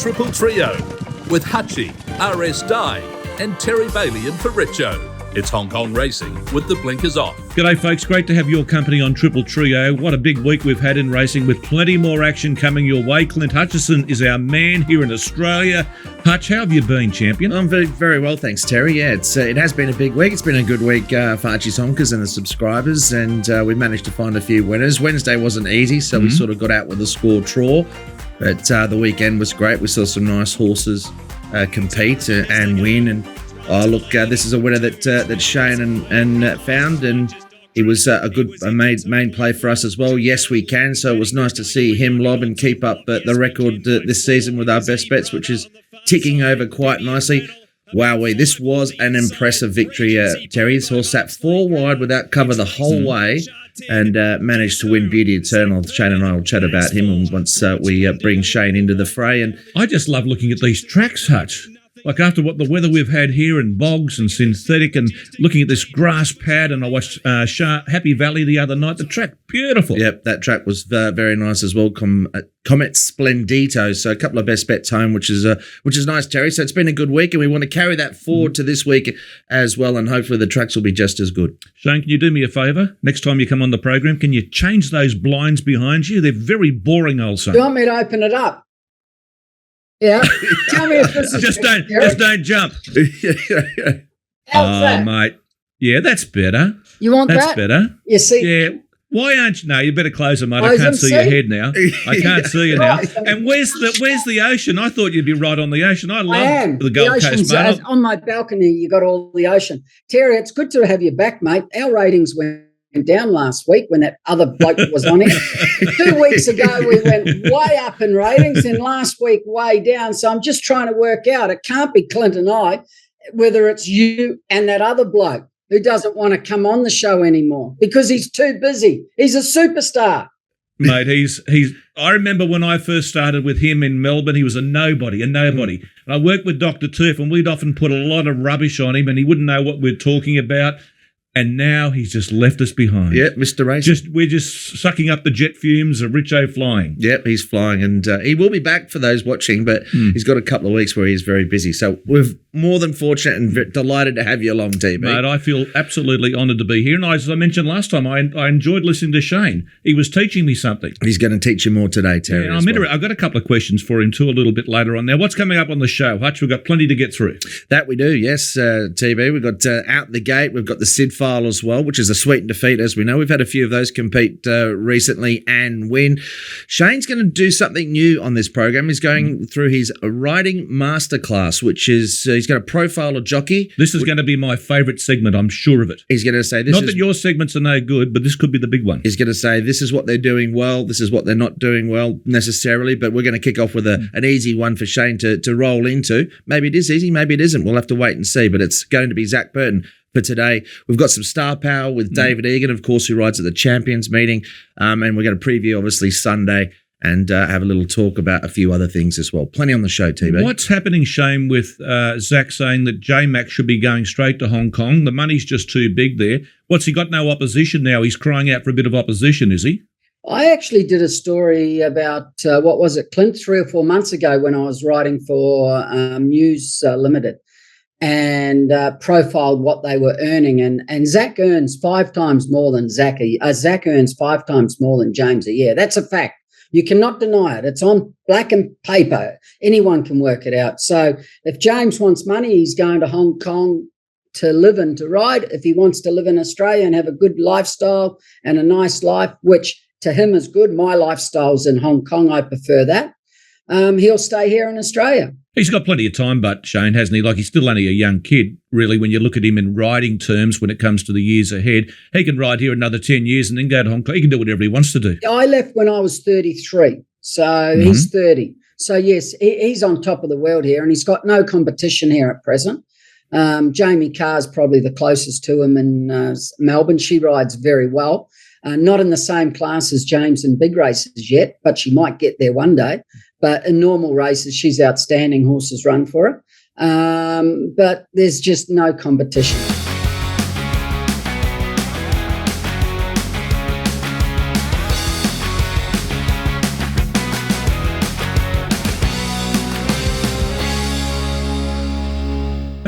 Triple Trio with Hutchi R S Dye and Terry Bailey and Faricho. It's Hong Kong racing with the blinkers off. G'day folks, great to have your company on Triple Trio. What a big week we've had in racing with plenty more action coming your way. Clint Hutchison is our man here in Australia. Hutch, how have you been, champion? I'm very, very well, thanks, Terry. Yeah, it has been a big week. It's been a good week for Hutchie's Honkers and the subscribers, and we managed to find a few winners. Wednesday wasn't easy, so we sort of got out with a score draw, but the weekend was great. We saw some nice horses compete and win, and this is a winner that Shane and found, and it was a good main play for us as well. Yes, we can. So it was nice to see him lob and keep up the record this season with our best bets, which is ticking over quite nicely. Wowee, this was an impressive victory. Terry's horse sat 4 wide without cover the whole way and managed to win Beauty Eternal. Shane and I will chat about him once we bring Shane into the fray. And I just love looking at these tracks, Hutch. Like after what the weather we've had here in bogs and synthetic, and looking at this grass pad, and I watched Happy Valley the other night. The track, beautiful. Yep, that track was very nice as well. Comet Splendito. So a couple of best bets home, which is nice, Terry. So it's been a good week, and we want to carry that forward to this week as well, and hopefully the tracks will be just as good. Shane, can you do me a favour? Next time you come on the program, can you change those blinds behind you? They're very boring, old son. Do you want me to open it up? Yeah. Tell me if this is just don't jump. How's that? Mate. Yeah, that's better. You want that's that? better. You see? Yeah. Why aren't you? No, you better close them, mate. I Close can't them, see see? your head now. I can't see you now. Right. And where's the ocean? I thought you'd be right on the ocean. I love am. the Gold Coast, ocean's mate. on my balcony. You got all the ocean. Terry, it's good to have you back, mate. Our ratings went down last week when that other bloke was on it. 2 weeks ago, we went way up in ratings, and last week way down. So I'm just trying to work out. It can't be Clint and I, whether it's you and that other bloke who doesn't want to come on the show anymore because he's too busy. He's a superstar. Mate, he's. I remember when I first started with him in Melbourne, he was a nobody. And I worked with Dr. Turf, and we'd often put a lot of rubbish on him, and he wouldn't know what we're talking about. And now he's just left us behind. Yep, Mr. Racing. We're just sucking up the jet fumes of Richo flying. Yep, he's flying, and he will be back for those watching, but he's got a couple of weeks where he's very busy. So we're more than fortunate and delighted to have you along, TB. Mate, I feel absolutely honoured to be here. And as I mentioned last time, I enjoyed listening to Shane. He was teaching me something. He's going to teach you more today, Terry. Yeah, I've got a couple of questions for him too a little bit later on. Now, what's coming up on the show, Hutch? We've got plenty to get through. That we do, yes, TB. We've got Out the Gate. We've got the Sid file as well, which is a sweet defeat, as we know. We've had a few of those compete recently and win. Shane's going to do something new on this program. He's going through his Riding Masterclass, which is he's going to profile a jockey. This is going to be my favourite segment, I'm sure of it. He's going to say this. Not that your segments are no good, but this could be the big one. He's going to say this is what they're doing well, this is what they're not doing well necessarily, but we're going to kick off with an easy one for Shane to roll into. Maybe it is easy, maybe it isn't. We'll have to wait and see, but it's going to be Zac Purton. For today, we've got some star power with David Egan, of course, who rides at the Champions meeting. And we're going to preview, obviously, Sunday and have a little talk about a few other things as well. Plenty on the show, TB. What's happening, Shane, with Zac saying that J-Mac should be going straight to Hong Kong? The money's just too big there. What's he got no opposition now? He's crying out for a bit of opposition, is he? I actually did a story about, Clint, 3 or 4 months ago when I was writing for News Limited. And profiled what they were earning. And Zac earns 5 times more than Zachy. Zac earns 5 times more than James a year. That's a fact. You cannot deny it. It's on black and paper. Anyone can work it out. So if James wants money, he's going to Hong Kong to live and to ride. If he wants to live in Australia and have a good lifestyle and a nice life, which to him is good, my lifestyle's in Hong Kong, I prefer that, he'll stay here in Australia. He's got plenty of time, but Shane, hasn't he? Like, he's still only a young kid, really, when you look at him in riding terms when it comes to the years ahead. He can ride here another 10 years and then go to Hong Kong. He can do whatever he wants to do. I left when I was 33, so he's 30. So, yes, he's on top of the world here, and he's got no competition here at present. Jamie Carr's probably the closest to him in Melbourne. She rides very well. Not in the same class as James in big races yet, but she might get there one day. But in normal races, she's outstanding. Horses run for her. But there's just no competition.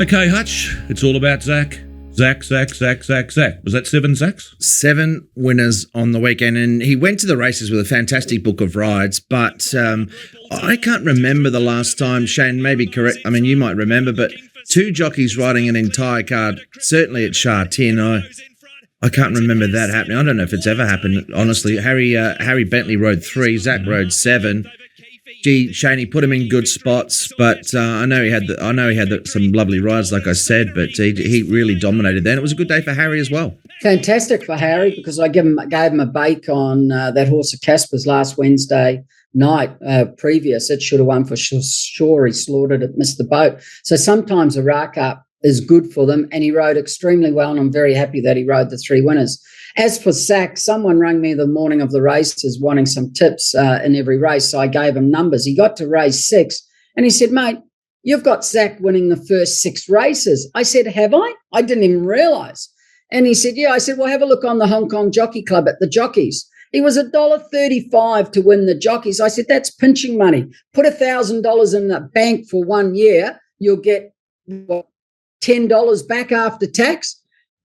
Okay, Hutch, it's all about Zac. Zac. Was that 7 Zacs? 7 winners on the weekend, and he went to the races with a fantastic book of rides, but I can't remember the last time, Shane, maybe correct, I mean, you might remember, but 2 jockeys riding an entire card, certainly at Shah Tin, I can't remember that happening. I don't know if it's ever happened, honestly. Harry Bentley rode 3, Zac rode 7. Gee, Shane, he put him in good spots, but I know he had some lovely rides, like I said, but he really dominated then. It was a good day for Harry as well. Fantastic for Harry, because I gave him a bake on that horse of Casper's last Wednesday night previous. It should have won for sure. He slaughtered it, missed the boat. So sometimes a rack up is good for them, and he rode extremely well, and I'm very happy that he rode the 3 winners. As for Zac, someone rang me the morning of the races wanting some tips in every race, so I gave him numbers. He got to race 6, and he said, mate, you've got Zac winning the first 6 races. I said, have I? I didn't even realise. And he said, yeah. I said, well, have a look on the Hong Kong Jockey Club at the jockeys. He was $1.35 to win the jockeys. I said, that's pinching money. Put $1,000 in the bank for 1 year. You'll get $10 back after tax.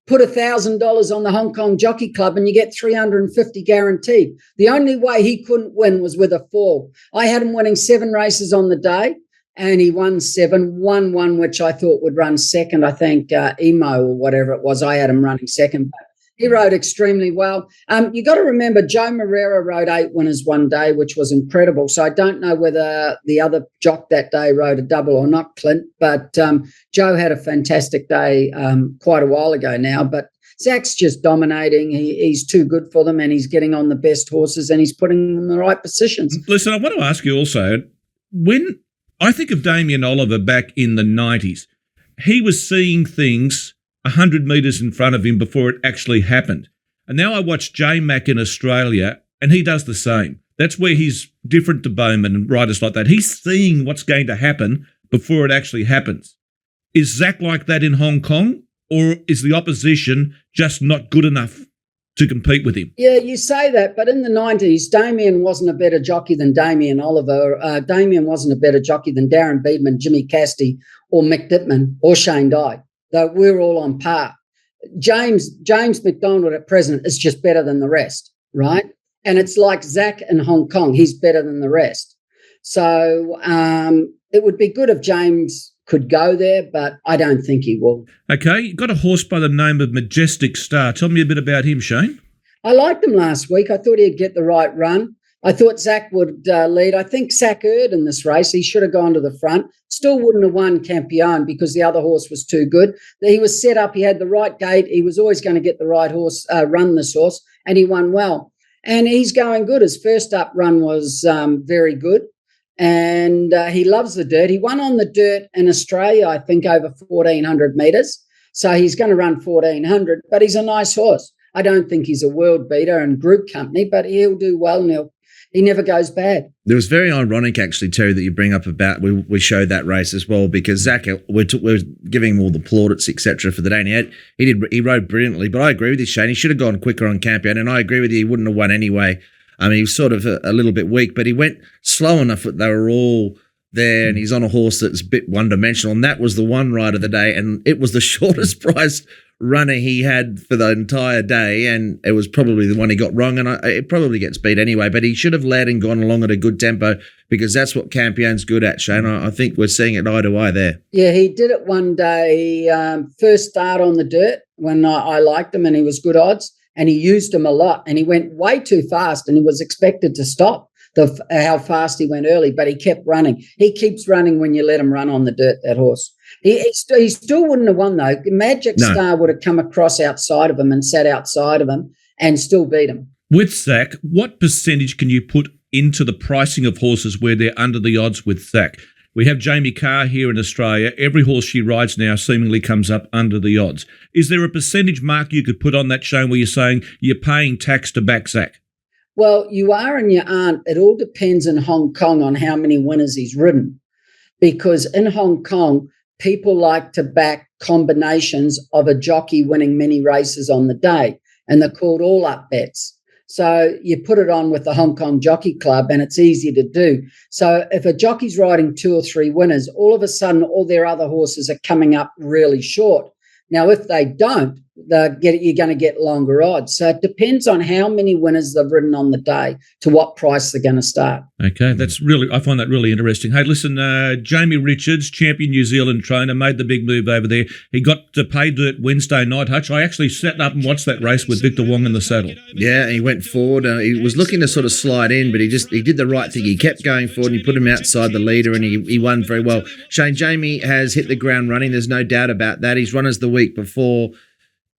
Put $1,000 on the Hong Kong Jockey Club and you get $350 guaranteed. The only way he couldn't win was with a fall. I had him winning 7 races on the day, and he won 7. Won one which I thought would run second. I think Emo or whatever it was. I had him running second. But he rode extremely well. You got to remember, Joe Moreira rode 8 winners one day, which was incredible. So I don't know whether the other jock that day rode a double or not, Clint. But Joe had a fantastic day quite a while ago now. But Zac's just dominating. He's too good for them, and he's getting on the best horses, and he's putting them in the right positions. Listen, I want to ask you also, when I think of Damien Oliver back in the 90s, he was seeing things 100 metres in front of him before it actually happened. And now I watch J-Mac in Australia, and he does the same. That's where he's different to Bowman and riders like that. He's seeing what's going to happen before it actually happens. Is Zac like that in Hong Kong, or is the opposition just not good enough to compete with him? Yeah, you say that, but in the 90s, Damien wasn't a better jockey than Damien Oliver. Damien wasn't a better jockey than Darren Beedman, Jimmy Cassidy, or Mick Dittman, or Shane Dye. Though we're all on par. James McDonald at present is just better than the rest, right? And it's like Zac in Hong Kong. He's better than the rest. So it would be good if James could go there, but I don't think he will. Okay, you got a horse by the name of Majestic Star. Tell me a bit about him, Shane. I liked him last week. I thought he'd get the right run. I thought Zac would lead. I think Zac erred in this race. He should have gone to the front. Still wouldn't have won Campione because the other horse was too good. He was set up. He had the right gait. He was always going to get the right horse, run this horse, and he won well. And he's going good. His first up run was very good, and he loves the dirt. He won on the dirt in Australia, I think, over 1,400 metres. So he's going to run 1,400, but he's a nice horse. I don't think he's a world beater and group company, but he'll do well, and he never goes bad. It was very ironic, actually, Terry, that you bring up about we showed that race as well, because Zac, we're giving him all the plaudits, etc. for the day, and he rode brilliantly. But I agree with you, Shane. He should have gone quicker on Campione, and I agree with you. He wouldn't have won anyway. I mean, he was sort of a little bit weak, but he went slow enough that they were all there, and he's on a horse that's a bit one-dimensional, and that was the one ride of the day, and it was the shortest priced runner he had for the entire day, and it was probably the one he got wrong, and it probably gets beat anyway, but he should have led and gone along at a good tempo, because that's what Campione's good at, Shane. I think we're seeing it eye to eye there. Yeah, he did it one day, first start on the dirt when I liked him, and he was good odds, and he used him a lot, and he went way too fast, and he was expected to stop how fast he went early, but he kept running. He keeps running when you let him run on the dirt, that horse. He still wouldn't have won, though. Magic Star would have come across outside of him and sat outside of him and still beat him. With Zac, what percentage can you put into the pricing of horses where they're under the odds with Zac? We have Jamie Carr here in Australia. Every horse she rides now seemingly comes up under the odds. Is there a percentage mark you could put on that, Shane, where you're saying you're paying tax to back Zac? Well, you are and you aren't. It all depends in Hong Kong on how many winners he's ridden, because in Hong Kong, people like to back combinations of a jockey winning many races on the day, and they're called all-up bets. So you put it on with the Hong Kong Jockey Club and it's easy to do. So if a jockey's riding 2 or 3 winners, all of a sudden all their other horses are coming up really short. Now, if they don't, you're going to get longer odds. So it depends on how many winners they've ridden on the day to what price they're going to start. Okay, I find that really interesting. Hey, listen, Jamie Richards, champion New Zealand trainer, made the big move over there. He got to pay dirt Wednesday night, Hutch. I actually sat up and watched that race with Victor Wong in the saddle. Yeah, he went forward. He was looking to sort of slide in, but he did the right thing. He kept going forward and he put him outside the leader and he won very well. Jamie has hit the ground running. There's no doubt about that. His runners the week before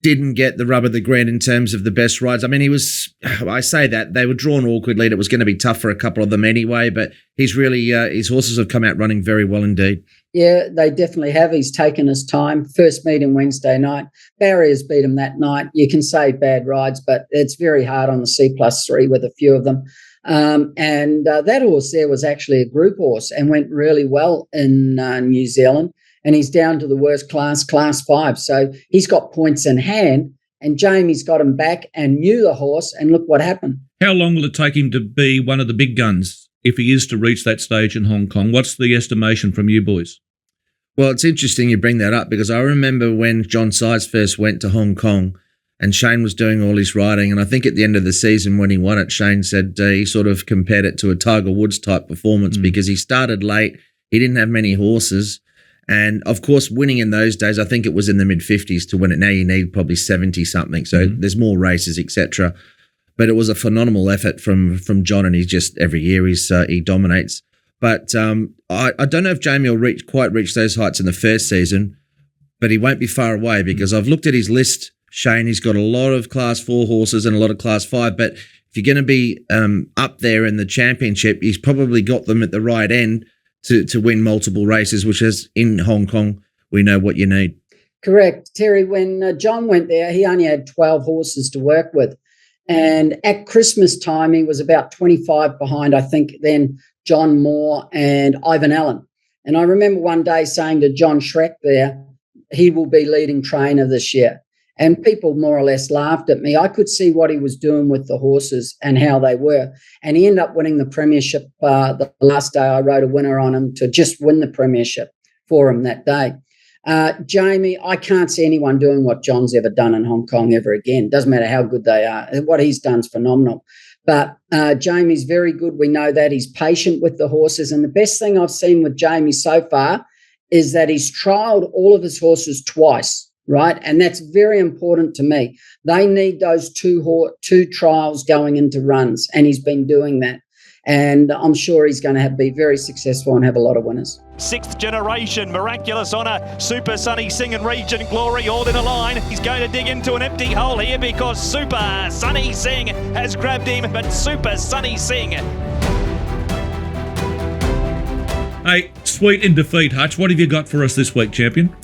didn't get the rub of the green in terms of the best rides. I mean, I say that, they were drawn awkwardly. It was going to be tough for a couple of them anyway, but he's really, his horses have come out running very well indeed. Yeah, they definitely have. He's taken his time. First meeting Wednesday night. Barriers beat him that night. You can say bad rides, but it's very hard on the C+3 with a few of them. And that horse there was actually a group horse and went really well in New Zealand. And he's down to the worst class 5. So he's got points in hand, and Jamie's got him back and knew the horse, and look what happened. How long will it take him to be one of the big guns if he is to reach that stage in Hong Kong? What's the estimation from you boys? Well, it's interesting you bring that up because I remember when John Sides first went to Hong Kong and Shane was doing all his riding, and I think at the end of the season when he won it, Shane said he sort of compared it to a Tiger Woods type performance because he started late, he didn't have many horses. And, of course, winning in those days, I think it was in the mid-50s to win it. Now you need probably 70-something, so there's more races, etc. But it was a phenomenal effort from John, and he's just every year he dominates. But I don't know if Jamie will quite reach those heights in the first season, but he won't be far away because I've looked at his list, Shane. He's got a lot of Class 4 horses and a lot of Class 5, but if you're going to be up there in the championship, he's probably got them at the right end to win multiple races, which is in Hong Kong, we know what you need. Correct. Terry, when John went there, he only had 12 horses to work with. And at Christmas time, he was about 25 behind, I think, then John Moore and Ivan Allen. And I remember one day saying to John Schreck there, he will be leading trainer this year. And people more or less laughed at me. I could see what he was doing with the horses and how they were. And he ended up winning the premiership. The last day I wrote a winner on him to just win the premiership for him that day. Jamie, I can't see anyone doing what John's ever done in Hong Kong ever again. Doesn't matter how good they are. What he's done is phenomenal. But Jamie's very good. We know that. He's patient with the horses. And the best thing I've seen with Jamie so far is that he's trialled all of his horses twice. Right. And that's very important to me. They need those two trials going into runs. And he's been doing that. And I'm sure he's going to be very successful and have a lot of winners. 6th generation, Miraculous Honour, Super Sunny Sing and Regent Glory all in a line. He's going to dig into an empty hole here because Super Sunny Sing has grabbed him. But Super Sunny Sing. Hey, sweet in defeat, Hutch. What have you got for us this week, champion?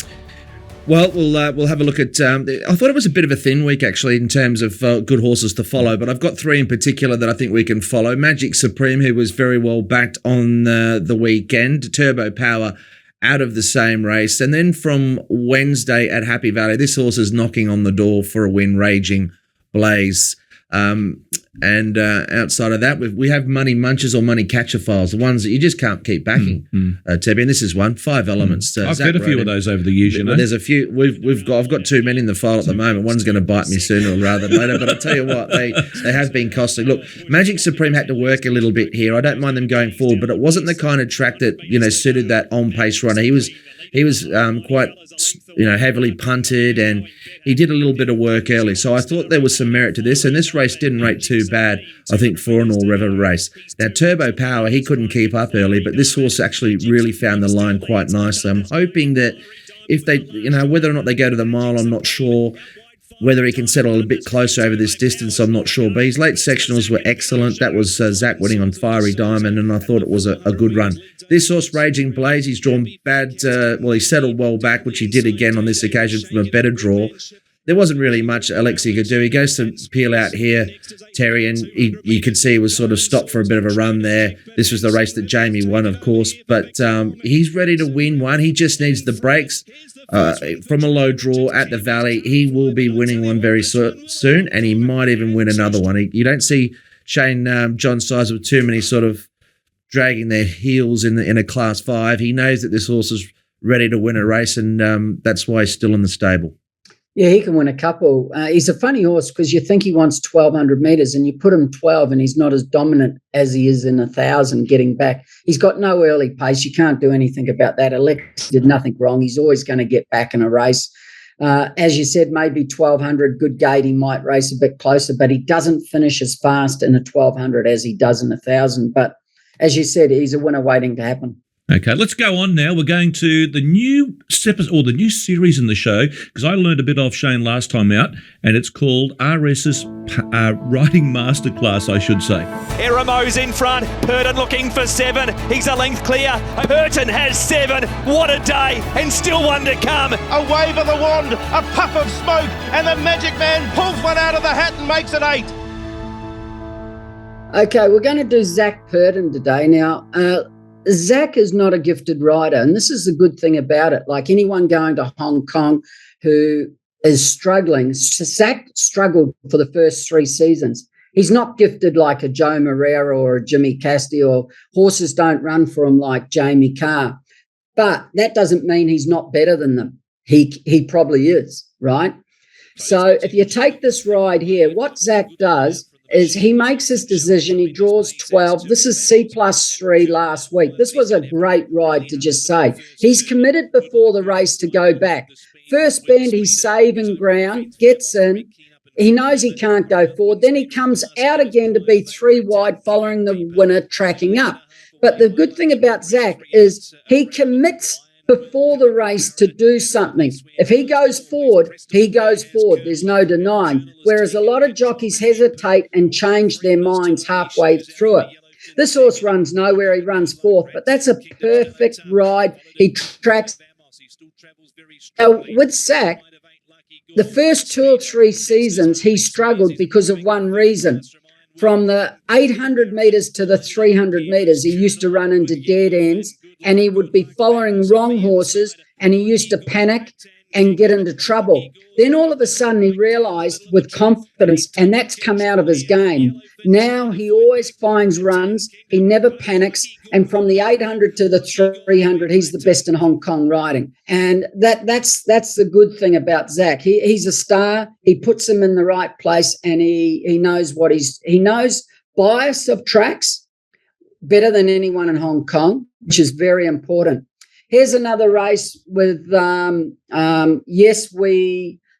Well, we'll have a look at. I thought it was a bit of a thin week actually in terms of good horses to follow, but I've got 3 in particular that I think we can follow. Magic Supreme, who was very well backed on the weekend. Turbo Power out of the same race, and then from Wednesday at Happy Valley, this horse is knocking on the door for a win. Raging Blaze. And outside of that, we have money munchers or money catcher files, the ones that you just can't keep backing. Tebby, and this is one, 5 elements. I've had a few of those over the years, you know. There's a few. I've got too many in the file at the moment. One's going to bite me sooner rather than later. But I tell you what, they have been costly. Look, Magic Supreme had to work a little bit here. I don't mind them going forward, but it wasn't the kind of track that suited that on pace runner. He was quite heavily punted, and he did a little bit of work early. So I thought there was some merit to this, and this race didn't rate too bad, I think, for an all-river race. Now, Turbo Power, he couldn't keep up early, but this horse actually really found the line quite nicely. I'm hoping that if they, whether or not they go to the mile, I'm not sure. Whether he can settle a bit closer over this distance, I'm not sure. But his late sectionals were excellent. That was Zach winning on Fiery Diamond, and I thought it was a good run. This horse, Raging Blaze, he's drawn bad. He settled well back, which he did again on this occasion from a better draw. there wasn't really much Alexei could do. He goes to peel out here, Terry, and you could see he was sort of stopped for a bit of a run there. This was the race that Jamie won, of course, but he's ready to win one. He just needs the breaks from a low draw at the Valley. He will be winning one very soon, and he might even win another one. You don't see Shane John Size with too many sort of dragging their heels in a Class 5. He knows that this horse is ready to win a race, and that's why he's still in the stable. Yeah, he can win a couple. He's a funny horse because you think he wants 1,200 metres and you put him 12 and he's not as dominant as he is in 1,000 getting back. He's got no early pace. You can't do anything about that. Alex did nothing wrong. He's always going to get back in a race. As you said, maybe 1,200, good gate, he might race a bit closer, but he doesn't finish as fast in a 1,200 as he does in 1,000. But as you said, he's a winner waiting to happen. Okay, let's go on now. We're going to the new the new series in the show, because I learned a bit off Shane last time out, and it's called RS's Riding Masterclass, I should say. Eramo's in front, Purton looking for 7. He's a length clear. Purton has 7. What a day, and still one to come. A wave of the wand, a puff of smoke, and the Magic Man pulls one out of the hat and makes it 8. Okay, we're going to do Zac Purton today. Now, Zac is not a gifted rider, and this is the good thing about it. Like anyone going to Hong Kong who is struggling, Zac struggled for the first 3 seasons. He's not gifted like a Joe Moreira or a Jimmy Cassidy, or horses don't run for him like Jamie Carr. But that doesn't mean he's not better than them. He probably is, right? So if you take this ride here, what Zac does is he makes his decision. He draws 12. This is C+3 last week. This was a great ride to just say. He's committed before the race to go back. First bend, he's saving ground, gets in. He knows he can't go forward. Then he comes out again to be 3 wide, following the winner, tracking up. But the good thing about Zac is he commits before the race to do something. If he goes forward, he goes forward. There's no denying. Whereas a lot of jockeys hesitate and change their minds halfway through it. This horse runs nowhere. He runs 4th, but that's a perfect ride. He tracks. Now, with Zac, the first 2 or 3 seasons, he struggled because of one reason. From the 800 metres to the 300 metres, he used to run into dead ends, and he would be following wrong horses, and he used to panic and get into trouble. Then all of a sudden he realised with confidence, and that's come out of his game. Now he always finds runs, he never panics, and from the 800 to the 300, he's the best in Hong Kong riding. And that's the good thing about Zac. He's a star, he puts him in the right place, and he knows he knows bias of tracks better than anyone in Hong Kong, which is very important. Here's another race with, now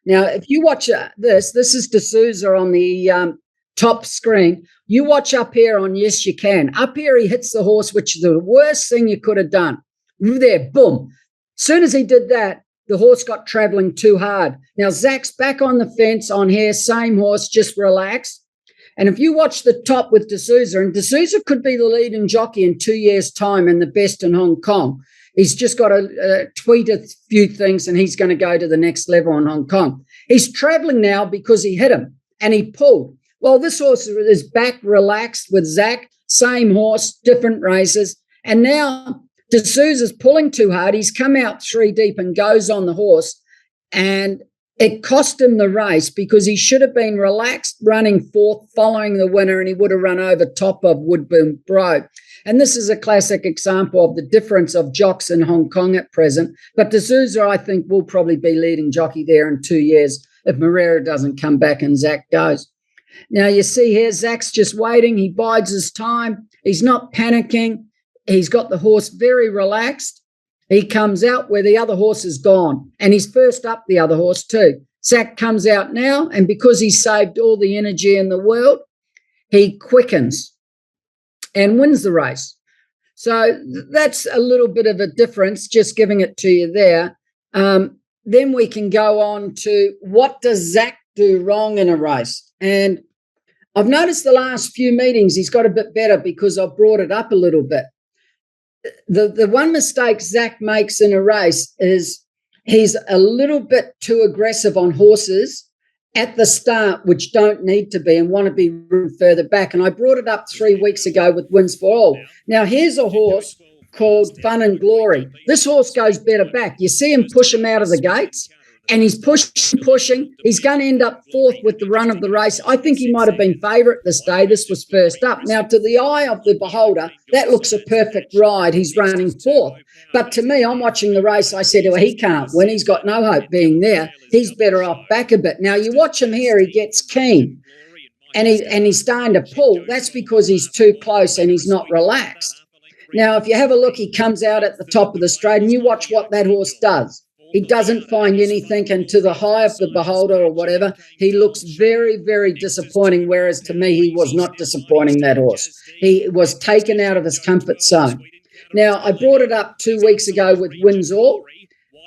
if you watch this is D'Souza on the top screen. You watch up here on Yes You Can. Up here he hits the horse, which is the worst thing you could have done. There, boom. As soon as he did that, the horse got travelling too hard. Now Zac's back on the fence on here, same horse, just relaxed. And if you watch the top with D'Souza, and D'Souza could be the leading jockey in 2 years' time and the best in Hong Kong. He's just got to tweet a few things and he's going to go to the next level in Hong Kong. He's travelling now because he hit him and he pulled. Well, this horse is back relaxed with Zac, same horse, different races. And now D'Souza's pulling too hard. He's come out 3 deep and goes on the horse. And it cost him the race because he should have been relaxed, running 4th, following the winner, and he would have run over top of Woodburn Bro. And this is a classic example of the difference of jocks in Hong Kong at present. But D'Souza, I think, will probably be leading jockey there in 2 years if Moreira doesn't come back and Zac goes. Now, you see here, Zac's just waiting. He bides his time. He's not panicking. He's got the horse very relaxed. He comes out where the other horse is gone, and he's first up the other horse too. Zac comes out now, and because he saved all the energy in the world, he quickens and wins the race. So that's a little bit of a difference, just giving it to you there. Then we can go on to what does Zac do wrong in a race? And I've noticed the last few meetings he's got a bit better because I've brought it up a little bit. The one mistake Zac makes in a race is he's a little bit too aggressive on horses at the start, which don't need to be and want to be further back. And I brought it up 3 weeks ago with Wins for All. Now, here's a horse called Fun and Glory. This horse goes better back. You see him push him out of the gates, and he's pushing. He's going to end up fourth with the run of the race. I think he might have been favourite this day. This was first up. Now, to the eye of the beholder, that looks a perfect ride. He's running fourth. But to me, I'm watching the race. I said, well, he can't win. He's got no hope being there. He's better off back a bit. Now, you watch him here. He gets keen, and he's starting to pull. That's because he's too close and he's not relaxed. Now, if you have a look, he comes out at the top of the straight, and you watch what that horse does. He doesn't find anything, and to the eye of the beholder or whatever, he looks very, very disappointing, whereas to me, he was not disappointing, that horse. He was taken out of his comfort zone. Now, I brought it up 2 weeks ago with Wins All,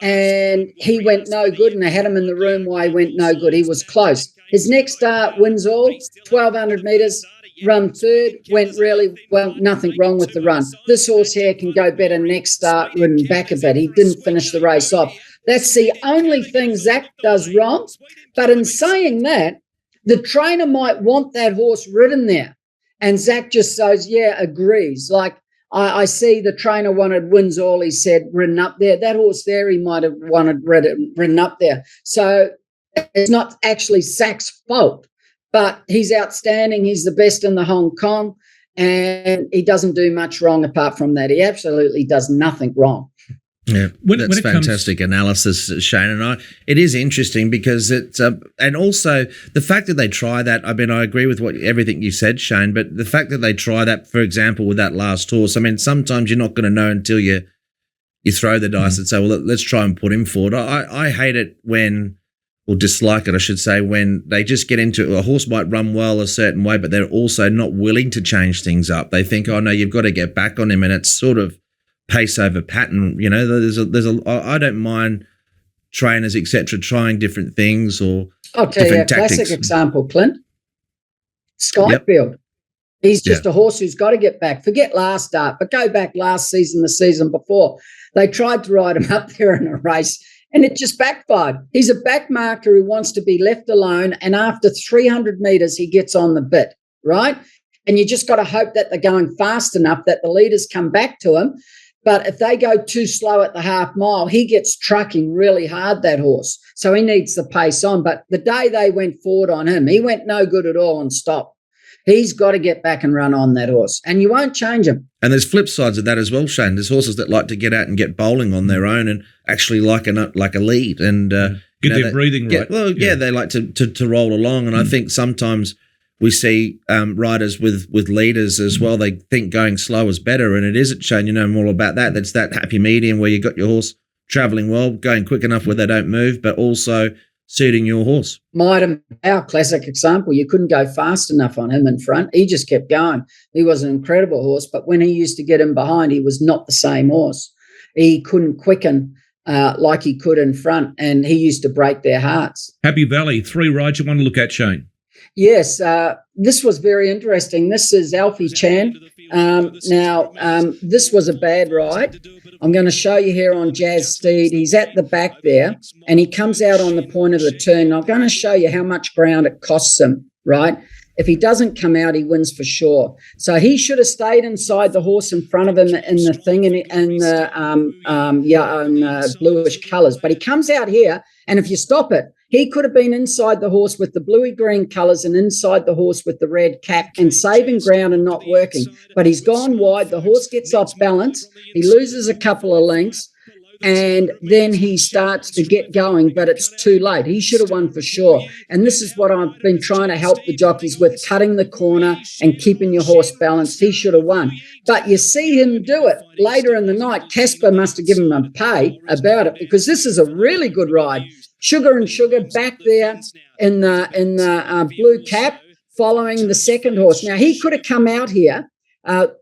and he went no good, and I had him in the room why he went no good. He was close. His next start, Wins All, 1,200 metres, run third, went really well, nothing wrong with the run. This horse here can go better next start, ridden back a bit. He didn't finish the race off. That's the only thing Zac does wrong. But in saying that, the trainer might want that horse ridden there. And Zac just says, yeah, agrees. Like, I see the trainer wanted Wins All, he said, ridden up there. That horse there, he might have wanted ridden up there. So it's not actually Zac's fault, but he's outstanding. He's the best in the Hong Kong, and he doesn't do much wrong apart from that. He absolutely does nothing wrong. Yeah, that's fantastic analysis, Shane. And it is interesting because it's and also the fact that they try that. I mean, I agree with everything you said, Shane. But the fact that they try that, for example, with that last horse. I mean, sometimes you're not going to know until you throw the dice and say, well, let's try and put him forward. I hate it when, or dislike it, I should say, when they just get into a horse might run well a certain way, but they're also not willing to change things up. They think, oh no, you've got to get back on him, and it's sort of pace over pattern. You know, I don't mind trainers, etc., trying different things or I'll tell you a tactics. classic example, Clint. Skyfield. Yep. He's just a horse who's got to get back. Forget last start, but go back last season, the season before. They tried to ride him up there in a race, and it just backfired. He's a back marker who wants to be left alone, and after 300 metres, he gets on the bit, right? And you just got to hope that they're going fast enough that the leaders come back to him. But if they go too slow at the half mile, he gets trucking really hard, that horse. So he needs the pace on. But the day they went forward on him, he went no good at all and stopped. He's got to get back and run on that horse, and you won't change him. And there's flip sides of that as well, Shane. There's horses that like to get out and get bowling on their own and actually like a lead and get their breathing right. Well, yeah, they like to roll along, and I think sometimes we see riders with leaders as well. They think going slow is better, and it isn't, Shane. You know more about that. That's that happy medium where you got your horse travelling well, going quick enough where they don't move, but also suiting your horse. Our classic example, you couldn't go fast enough on him in front. He just kept going. He was an incredible horse, but when he used to get in behind, he was not the same horse. He couldn't quicken like he could in front, and he used to break their hearts. Happy Valley, 3 rides you want to look at, Shane? Yes, this was very interesting. This is Alfie Chan. This was a bad ride. I'm going to show you here on Jazz Steed. He's at the back there, and he comes out on the point of the turn. I'm going to show you how much ground it costs him, right? If he doesn't come out, he wins for sure. So he should have stayed inside the horse in front of him in the thing in the bluish colours. But he comes out here, and if you stop it, he could have been inside the horse with the bluey-green colours and inside the horse with the red cap and saving ground and not working. But he's gone wide. The horse gets off balance. He loses a couple of lengths, and then he starts to get going, but it's too late. He should have won for sure. And this is what I've been trying to help the jockeys with, cutting the corner and keeping your horse balanced. He should have won. But you see him do it later in the night. Casper must have given him a pay about it, because this is a really good ride. Sugar and Sugar back there in the blue cap, following the second horse. Now, he could have come out here.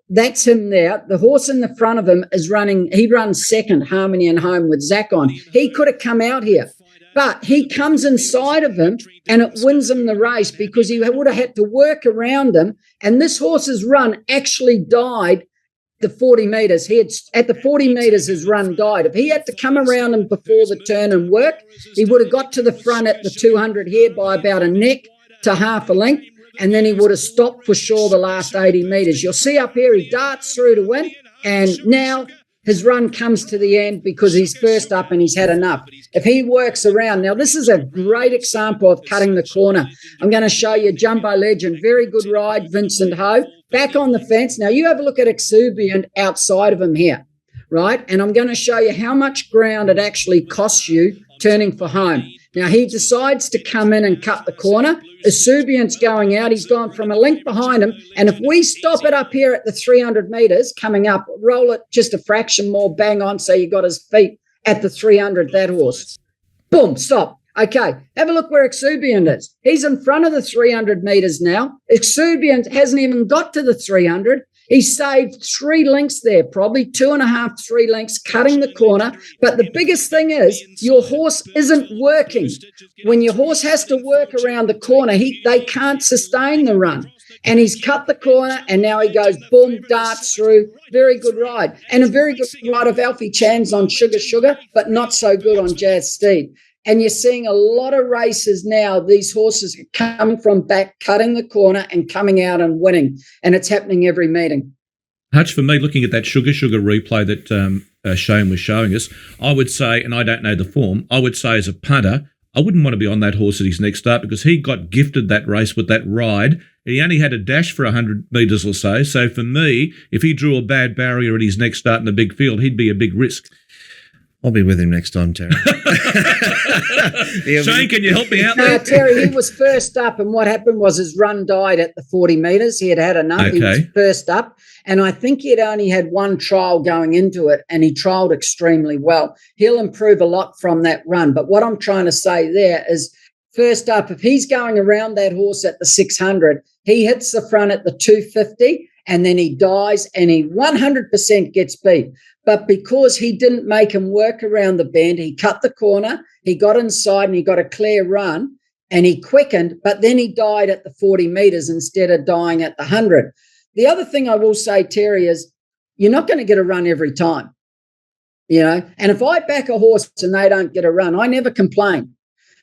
That's him there. The horse in the front of him is running. He runs second, Harmony and Home with Zac on. He could have come out here, but he comes inside of him, and it wins him the race because he would have had to work around him. And this horse's run actually died the 40 metres. At the 40 metres, his run died. If he had to come around and before the turn and work, he would have got to the front at the 200 here by about a neck to half a length, and then he would have stopped for sure the last 80 metres. You'll see up here he darts through to win, and now his run comes to the end because he's first up and he's had enough. If he works around, now this is a great example of cutting the corner. I'm going to show you Jumbo Legend, very good ride, Vincent Ho, back on the fence. Now you have a look at Exuberant outside of him here, right? And I'm going to show you how much ground it actually costs you turning for home. Now he decides to come in and cut the corner. Exuberant's going out. He's gone from a length behind him. And if we stop it up here at the 300 metres coming up, roll it just a fraction more, bang on, so you got his feet at the 300, that horse. Boom, stop. Okay, have a look where Exuberant is. He's in front of the 300 metres now. Exuberant hasn't even got to the 300. He saved 3 lengths there, probably 2.5, 3 lengths, cutting the corner. But the biggest thing is your horse isn't working. When your horse has to work around the corner, they can't sustain the run. And he's cut the corner, and now he goes, boom, darts through. Very good ride. And a very good ride of Alfie Chan's on Sugar, but not so good on Jazz Steed. And you're seeing a lot of races now. These horses are coming from back, cutting the corner and coming out and winning. And it's happening every meeting. Hutch, for me, looking at that Sugar replay that Shane was showing us, I would say, and I don't know the form, I would say as a punter, I wouldn't want to be on that horse at his next start because he got gifted that race with that ride. He only had a dash for 100 metres or so. So for me, if he drew a bad barrier at his next start in the big field, he'd be a big risk. I'll be with him next time, Terry. Shane, can you help me out there? Terry, he was first up, and what happened was his run died at the 40 metres. He had had enough. Okay. He was first up, and I think he had only had one trial going into it, and he trialled extremely well. He'll improve a lot from that run. But what I'm trying to say there is, first up, if he's going around that horse at the 600, he hits the front at the 250, and then he dies, and he 100% gets beat. But because he didn't make him work around the bend, he cut the corner, he got inside and he got a clear run and he quickened, but then he died at the 40 metres instead of dying at the 100. The other thing I will say, Terry, is you're not going to get a run every time, and if I back a horse and they don't get a run, I never complain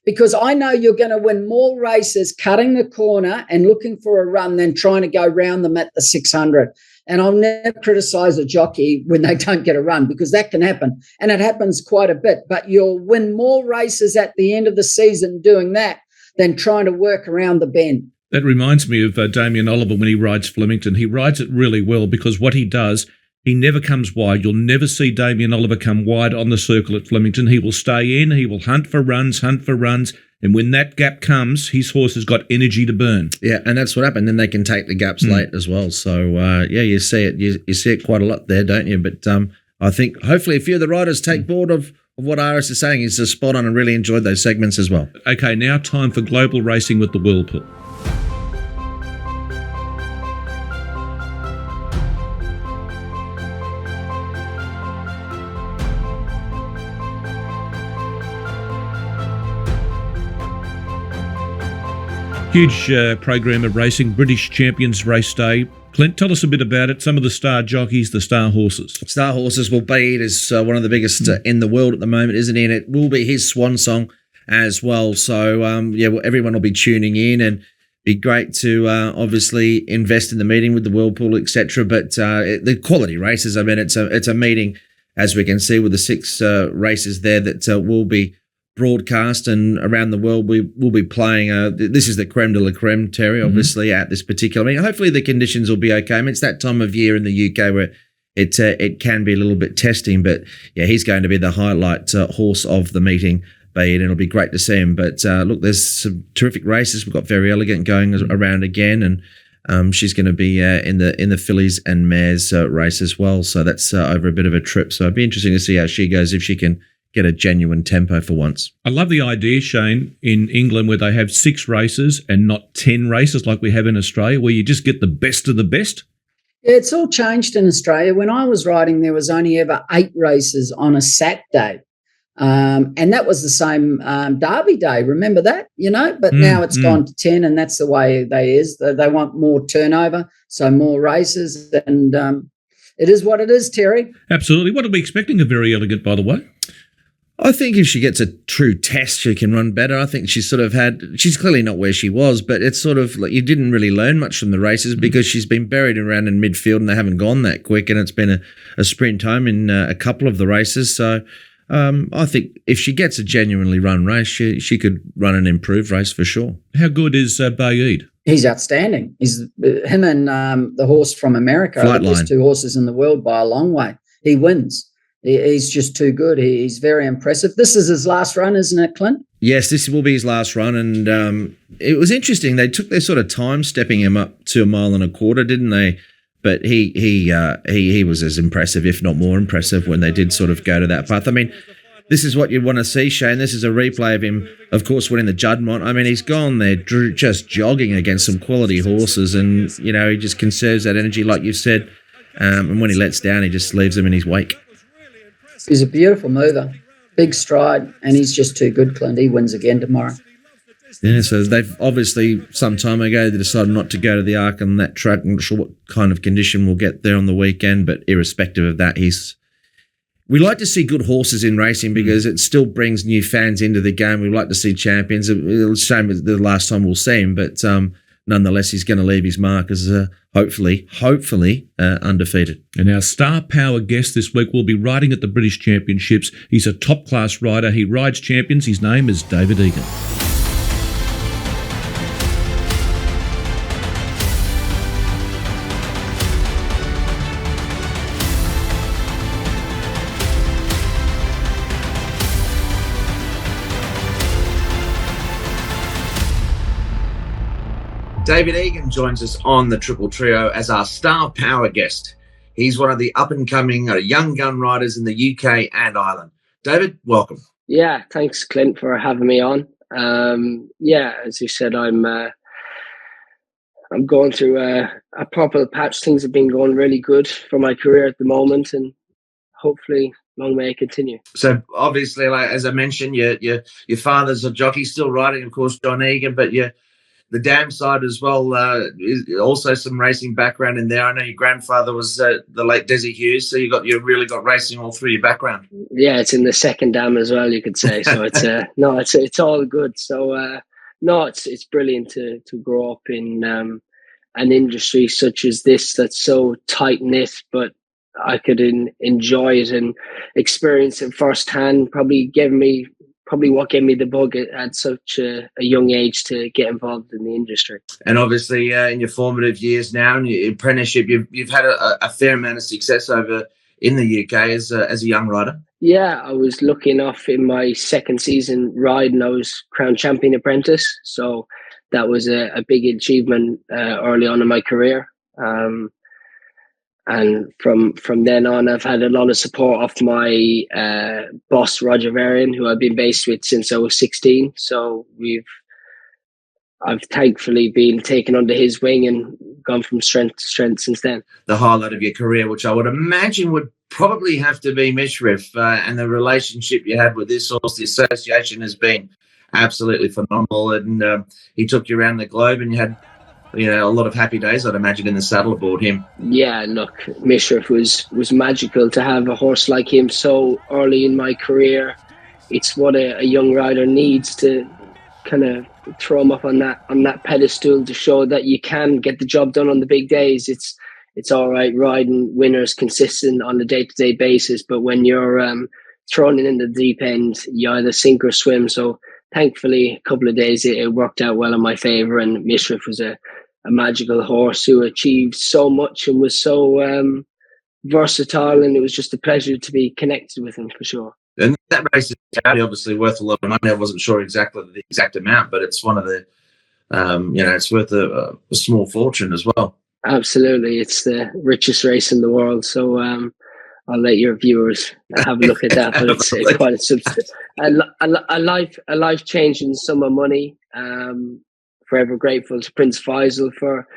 because I know you're going to win more races cutting the corner and looking for a run than trying to go round them at the 600. And I'll never criticise a jockey when they don't get a run because that can happen. And it happens quite a bit. But you'll win more races at the end of the season doing that than trying to work around the bend. That reminds me of Damien Oliver when he rides Flemington. He rides it really well because what he does, he never comes wide. You'll never see Damien Oliver come wide on the circle at Flemington. He will stay in. He will hunt for runs. And when that gap comes, his horse has got energy to burn. Yeah, and that's what happened. Then they can take the gaps late as well. So, you see it. You see it quite a lot there, don't you? But I think hopefully a few of the riders take board of what RS is saying. He's spot on and really enjoyed those segments as well. Okay, now time for global racing with the Whirlpool. Huge program of racing, British Champions Race Day. Clint, tell us a bit about it. Some of the star jockeys, the star horses. Star horses, well, Baaeed is one of the biggest in the world at the moment, isn't he? And it will be his swan song as well. So, everyone will be tuning in and be great to obviously invest in the meeting with the Whirlpool, etc. But the quality races, I mean, it's a meeting, as we can see, with the 6 races there that will be broadcast, and around the world we will be playing. This is the creme de la creme, Terry, obviously, at this particular meeting. Hopefully the conditions will be okay. I mean, it's that time of year in the UK where it can be a little bit testing, but yeah, he's going to be the highlight horse of the meeting, Baaeed, and it'll be great to see him. But look, there's some terrific races. We've got Very Elegant going around again, and she's going to be in the fillies and mares race as well. So that's over a bit of a trip. So it'd be interesting to see how she goes, if she can get a genuine tempo for once. I love the idea, Shane, in England where they have 6 races and not 10 races like we have in Australia, where you just get the best of the best. Yeah, it's all changed in Australia. When I was riding, there was only ever 8 races on a Saturday. And that was the same Derby Day. Remember that, But now it's gone to 10, and that's the way they want more turnover, so more races. And it is what it is, Terry. Absolutely. What are we expecting of Very Elegant, by the way? I think if she gets a true test, she can run better. I think she's clearly not where she was, but it's sort of like you didn't really learn much from the races because she's been buried around in midfield and they haven't gone that quick, and it's been a sprint home in a couple of the races. So I think if she gets a genuinely run race, she could run an improved race for sure. How good is Baaeed? He's outstanding. He's him and the horse from America are the best two horses in the world by a long way. He wins. He's just too good. He's very impressive. This is his last run, isn't it, Clint? Yes, this will be his last run, and it was interesting. They took their sort of time stepping him up to 1.25 miles, didn't they? But he was as impressive, if not more impressive, when they did sort of go to that path. I mean, this is what you want to see, Shane. This is a replay of him, of course, winning the Juddmonte. I mean, he's gone there just jogging against some quality horses, and he just conserves that energy, like you said. And when he lets down, he just leaves them in his wake. He's a beautiful mover, big stride, and he's just too good, Clint. He wins again tomorrow. Yeah, so they've obviously, some time ago, they decided not to go to the Arc on that track. I'm not sure what kind of condition we'll get there on the weekend, but irrespective of that, we like to see good horses in racing because it still brings new fans into the game. We like to see champions. It's a shame it's the last time we'll see him, but nonetheless, he's going to leave his mark as hopefully undefeated. And our star power guest this week will be riding at the British Championships. He's a top-class rider. He rides champions. His name is David Egan. David Egan joins us on the Triple Trio as our star power guest. He's one of the up-and-coming young gun riders in the UK and Ireland. David, welcome. Yeah, thanks, Clint, for having me on. As you said, I'm going through a purple patch. Things have been going really good for my career at the moment, and hopefully long may it continue. So obviously, like as I mentioned, your father's a jockey, still riding, of course, John Egan, but the dam side as well, is also some racing background in there. I know your grandfather was the late Desi Hughes, so you really got racing all through your background. Yeah, it's in the second dam as well, you could say. So it's it's all good. So it's brilliant to grow up in an industry such as this that's so tight knit, but I could enjoy it and experience it firsthand. Probably what gave me the bug at such a young age to get involved in the industry. And obviously, in your formative years now, and your apprenticeship, you've had a fair amount of success over in the UK as a young rider. Yeah, I was lucky enough in my second season riding. I was Crown Champion Apprentice, so that was a big achievement early on in my career. And from then on, I've had a lot of support of my boss, Roger Varian, who I've been based with since I was 16. So I've thankfully been taken under his wing and gone from strength to strength since then. The highlight of your career, which I would imagine would probably have to be Mishrif, and the relationship you had with this horse, the association has been absolutely phenomenal. And he took you around the globe, and you had a lot of happy days, I'd imagine, in the saddle aboard him. Yeah, look, Mishrif was magical to have a horse like him so early in my career. It's what a young rider needs to kind of throw him up on that pedestal to show that you can get the job done on the big days. It's all right riding winners consistent on a day-to-day basis, but when you're thrown in the deep end, you either sink or swim. So thankfully, a couple of days it worked out well in my favour, and Mishrif was a magical horse who achieved so much and was so versatile, and it was just a pleasure to be connected with him for sure. And that race is obviously worth a lot of money. I wasn't sure exactly the exact amount, but it's one of the, it's worth a small fortune as well. Absolutely. It's the richest race in the world. So I'll let your viewers have a look at that. But it's quite a life-changing sum of money. Forever grateful to Prince Faisal for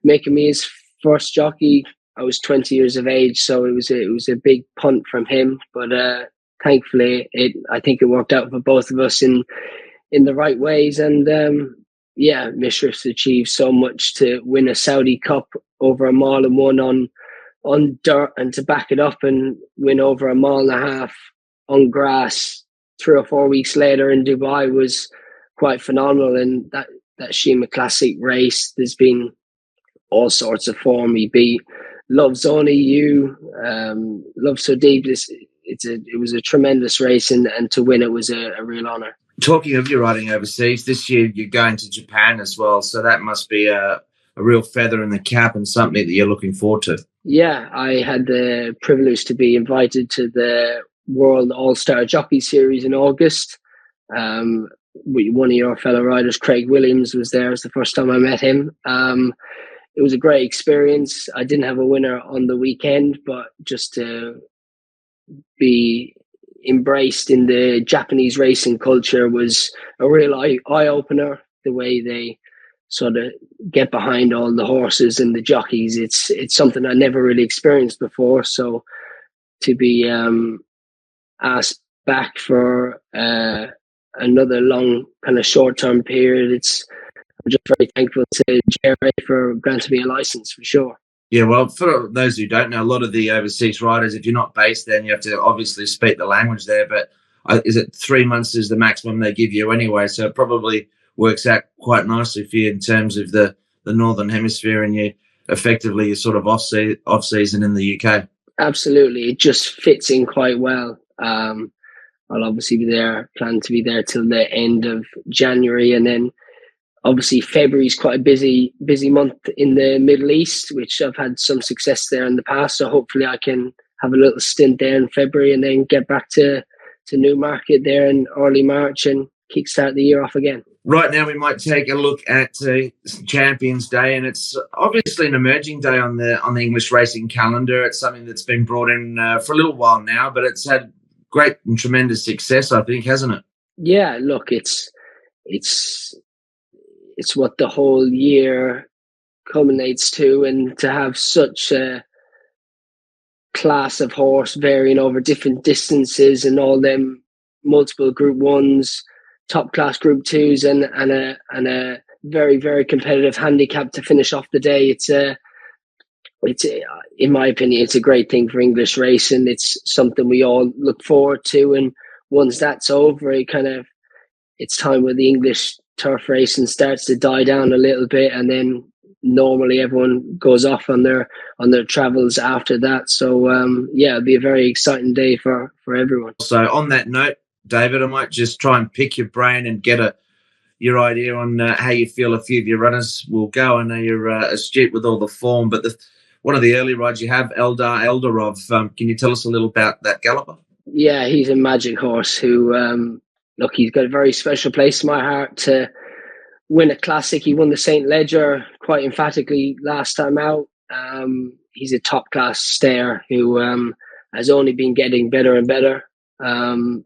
making me his first jockey. I was 20 years of age, so it was a big punt from him. But thankfully, I think it worked out for both of us in the right ways. And Mishrif's achieved so much to win a Saudi Cup over 1.1 miles on dirt and to back it up and win over a mile and a half on grass 3 or 4 weeks later in Dubai was quite phenomenal. And that Shima Classic race, there's been all sorts of form. He beat Love's Only You, Love So Deep. It was a tremendous race, and to win it was a real honour. Talking of your riding overseas, this year you're going to Japan as well, so that must be a real feather in the cap and something that you're looking forward to. Yeah, I had the privilege to be invited to the World All-Star Jockey Series in August. One of your fellow riders, Craig Williams, was there. It was the first time I met him. It was a great experience. I didn't have a winner on the weekend, but just to be embraced in the Japanese racing culture was a real eye-opener. The way they sort of get behind all the horses and the jockeys, it's something I never really experienced before. So to be asked back for another long kind of short-term period, I'm just very thankful to JRA for granting me a license, for sure. Yeah, well, for those who don't know, a lot of the overseas riders, if you're not based there, you have to obviously speak the language there, but is it 3 months is the maximum they give you anyway? So it probably works out quite nicely for you in terms of the Northern Hemisphere, and you're sort of off season in the UK. Absolutely. It just fits in quite well. I'll obviously plan to be there till the end of January, and then obviously February is quite a busy month in the Middle East, which I've had some success there in the past. So hopefully I can have a little stint there in February and then get back to Newmarket there in early March and kickstart the year off again. Right now we might take a look at Champions Day, and it's obviously an emerging day on the English racing calendar. It's something that's been brought in for a little while now, but it's had great and tremendous success, I think, hasn't it? Yeah, look, it's what the whole year culminates to, and to have such a class of horse varying over different distances and all them multiple Group 1s, top class Group 2s, and a very, very competitive handicap to finish off the day. It's in my opinion, it's a great thing for English racing. It's something we all look forward to, and once that's over, it's time where the English turf racing starts to die down a little bit, and then normally everyone goes off on their travels after that. So it'll be a very exciting day for everyone. So on that note, David, I might just try and pick your brain and get your idea on how you feel a few of your runners will go. I know you're astute with all the form, but one of the early rides you have, Eldar Eldarov. Can you tell us a little about that galloper? Yeah, he's a magic horse who, look, he's got a very special place in my heart to win a classic. He won the St. Ledger quite emphatically last time out. He's a top-class stayer who has only been getting better and better.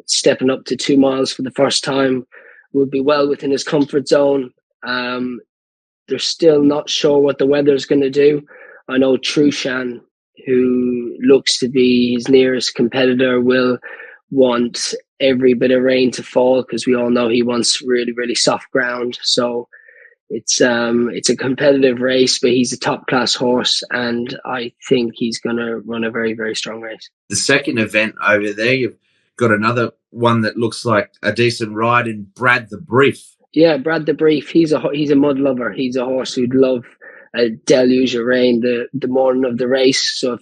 Stepping up to 2 miles for the first time would be well within his comfort zone. They're still not sure what the weather's going to do. I know Trushan, who looks to be his nearest competitor, will want every bit of rain to fall, because we all know he wants really, really soft ground. So it's a competitive race, but he's a top class horse, and I think he's going to run a very, very strong race. The second event over there, you've got another one that looks like a decent ride in Brad the Brief. Yeah, Brad the Brief. He's a mud lover. He's a horse who'd love a deluge of rain the morning of the race. So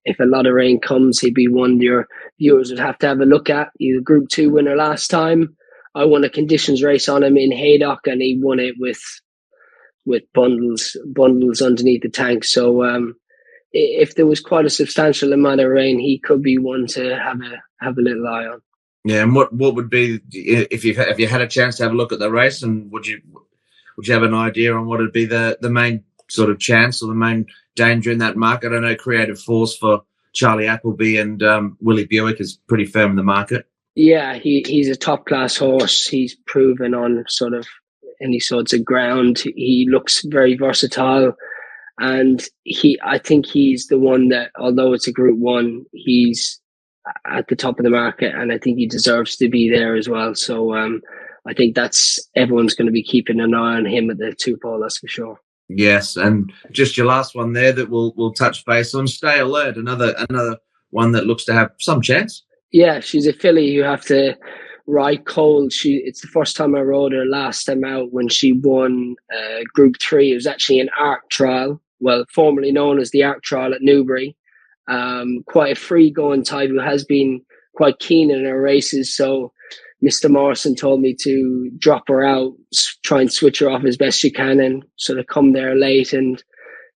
if a lot of rain comes, he'd be one your viewers would have to have a look at. He's a Group 2 winner last time. I won a conditions race on him in Haydock, and he won it with bundles underneath the tank. So if there was quite a substantial amount of rain, he could be one to have a little eye on. Yeah, and what would be, if you had a chance to have a look at the race, and would you have an idea on what would be the main sort of chance or the main danger in that market? I know Creative Force for Charlie Appleby and Willie Buick is pretty firm in the market. Yeah, he's a top class horse. He's proven on sort of any sorts of ground. He looks very versatile, and I think he's the one that, although it's a Group 1, he's at the top of the market, and I think he deserves to be there as well. So I think everyone's going to be keeping an eye on him at the 2 pole, that's for sure. Yes, and just your last one there that we'll touch base on. Stay Alert, another one that looks to have some chance. Yeah, she's a filly you have to ride cold. It's the first time I rode her last time out when she won Group 3. It was actually an ARC trial, well, formerly known as the ARC trial at Newbury. Quite a free-going type who has been quite keen in her races, so Mr. Morrison told me to drop her out, try and switch her off as best she can, and sort of come there late. And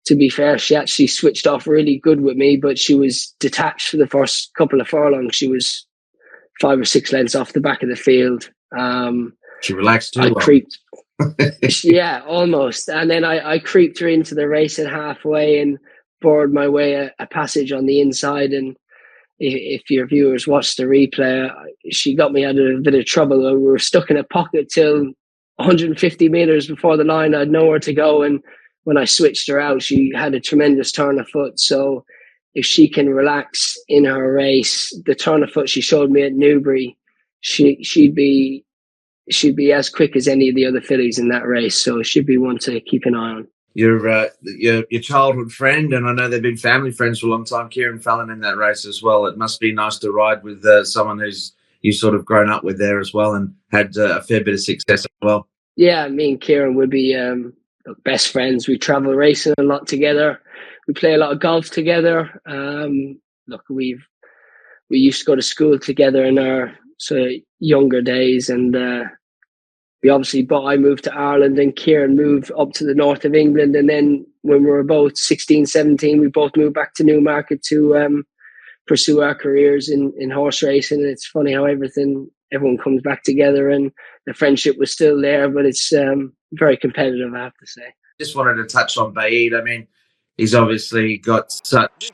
to be fair, she actually switched off really good with me, but she was detached for the first couple of furlongs. She was 5 or 6 lengths off the back of the field. She relaxed too. I creeped. Yeah, almost. And then I creeped her into the race at halfway and bored my way a passage on the inside. And if your viewers watch the replay, she got me out of a bit of trouble. We were stuck in a pocket till 150 meters before the line. I had nowhere to go, and when I switched her out, she had a tremendous turn of foot. So if she can relax in her race, the turn of foot she showed me at Newbury, she'd be as quick as any of the other fillies in that race. So she'd be one to keep an eye on. Your childhood friend, and I know they've been family friends for a long time, Kieran Fallon, in that race as well. It must be nice to ride with someone who's you sort of grown up with there as well and had a fair bit of success as well. Yeah, me and Kieran would be best friends. We travel racing a lot together. We play a lot of golf together. We used to go to school together in our sort of younger days, and I moved to Ireland and Kieran moved up to the north of England. And then when we were both 16, 17, we both moved back to Newmarket to pursue our careers in horse racing. And it's funny how everyone comes back together, and the friendship was still there, but it's very competitive, I have to say. Just wanted to touch on Baaeed. I mean, he's obviously got such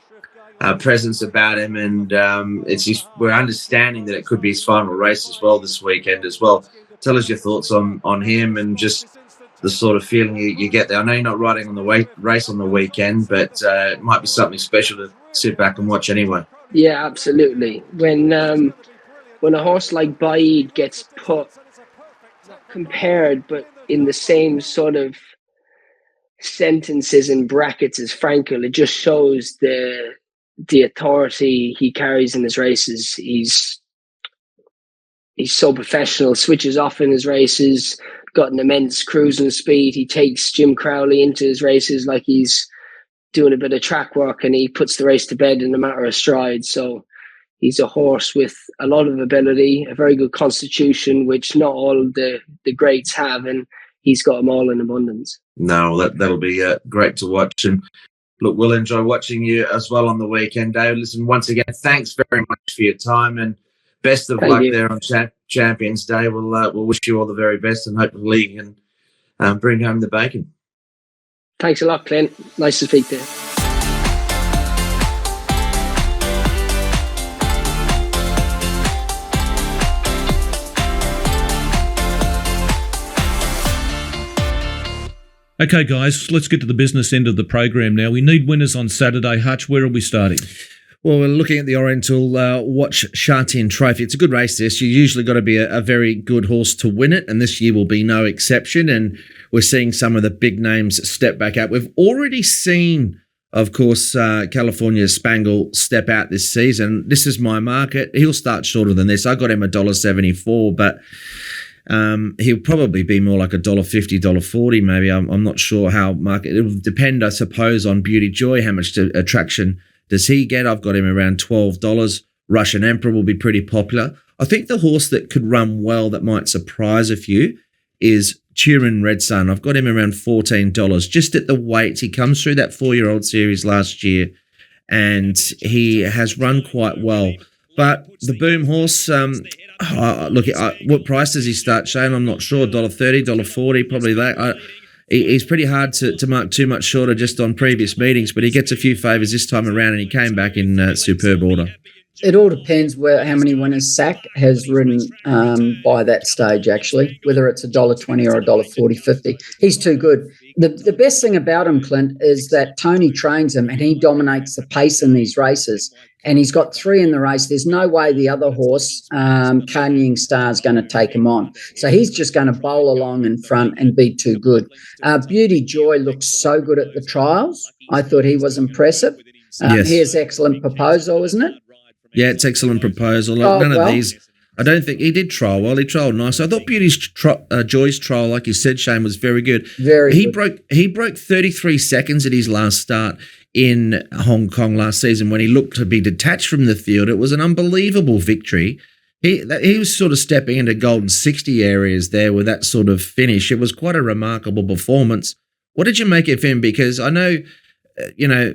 presence about him, and we're understanding that it could be his final race as well this weekend as well. Tell us your thoughts on him and just the sort of feeling you get there. I know you're not riding on the race on the weekend, but it might be something special to sit back and watch anyway. Yeah, absolutely. When a horse like Baaeed gets put, not compared, but in the same sort of sentences and brackets as Frankel, it just shows the authority he carries in his races. He's so professional, switches off in his races, got an immense cruising speed. He takes Jim Crowley into his races like he's doing a bit of track work, and he puts the race to bed in a matter of strides. So he's a horse with a lot of ability, a very good constitution, which not all the greats have, and he's got them all in abundance. No, that'll be great to watch. And look, we'll enjoy watching you as well on the weekend, Dave. Listen, once again, thanks very much for your time, and best of luck there on Champions Day. We'll wish you all the very best, and hopefully you can bring home the bacon. Thanks a lot, Clint. Nice to speak to you. Okay, guys, let's get to the business end of the program now. We need winners on Saturday. Hutch, where are we starting? Well, we're looking at the Oriental Watch Shartin Trophy. It's a good race, this. You usually got to be a very good horse to win it, and this year will be no exception. And we're seeing some of the big names step back out. We've already seen, of course, California's Spangle step out this season. This is my market. He'll start shorter than this. I got him $1.74, but he'll probably be more like $1.50, $1.40 maybe. I'm not sure how market. It will depend, I suppose, on Beauty Joy, how much attraction does he get. I've got him around $12. Russian Emperor will be pretty popular. I think the horse that could run well that might surprise a few is Turin Red Sun. I've got him around $14, just at the weight. He comes through that 4-year-old series last year, and he has run quite well. But the Boom horse, what price does he start, Shane? I'm not sure. $1.30, $1.40, probably that. He's pretty hard to mark too much shorter just on previous meetings, but he gets a few favours this time around, and he came back in superb order. It all depends how many winners Zac has ridden by that stage, actually, whether it's $1.20 or $1.40, 50. He's too good. The best thing about him, Clint, is that Tony trains him and he dominates the pace in these races. And he's got 3 in the race. There's no way the other horse, Carnying Star, is going to take him on. So he's just going to bowl along in front and be too good. Beauty Joy looks so good at the trials. I thought he was impressive. Yes. Here's excellent proposal, isn't it? Yeah, it's excellent proposal. None of these. I don't think he did trial well. He trialled nice. I thought Beauty's Joy's trial, like you said, Shane, was very good. He broke 33 seconds at his last start in Hong Kong last season when he looked to be detached from the field. It was an unbelievable victory. He was sort of stepping into golden 60 areas there with that sort of finish. It was quite a remarkable performance. What did you make of him? Because I know,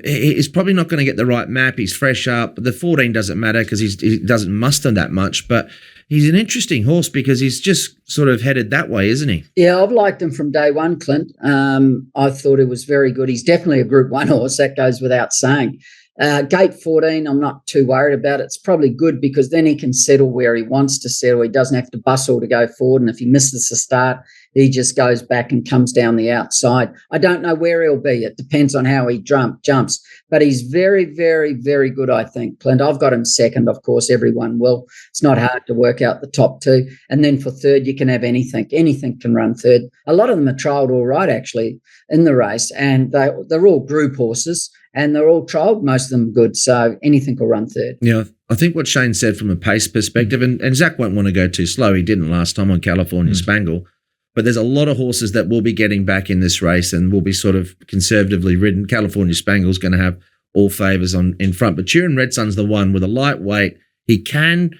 he's probably not going to get the right map. He's fresh up. The 14 doesn't matter because he doesn't muster that much, but he's an interesting horse because he's just sort of headed that way, isn't he? Yeah, I've liked him from day one, Clint. I thought he was very good. He's definitely a Group 1 horse. That goes without saying. Gate 14, I'm not too worried about it. It's probably good because then he can settle where he wants to settle. He doesn't have to bustle to go forward. And if he misses the start, he just goes back and comes down the outside. I don't know where he'll be. It depends on how he jumps. But he's very, very, very good, I think, Clint. I've got him second. Of course, everyone will. It's not hard to work out the top 2. And then for third, you can have anything. Anything can run third. A lot of them are trialled all right, actually, in the race. And they're all group horses. And they're all trialled, most of them good, so anything will run third. Yeah, I think what Shane said from a pace perspective, and Zac won't want to go too slow. He didn't last time on California Spangle, but there's a lot of horses that will be getting back in this race and will be sort of conservatively ridden. California Spangle's going to have all favours in front, but Turin Red Sun's the one with a lightweight. He can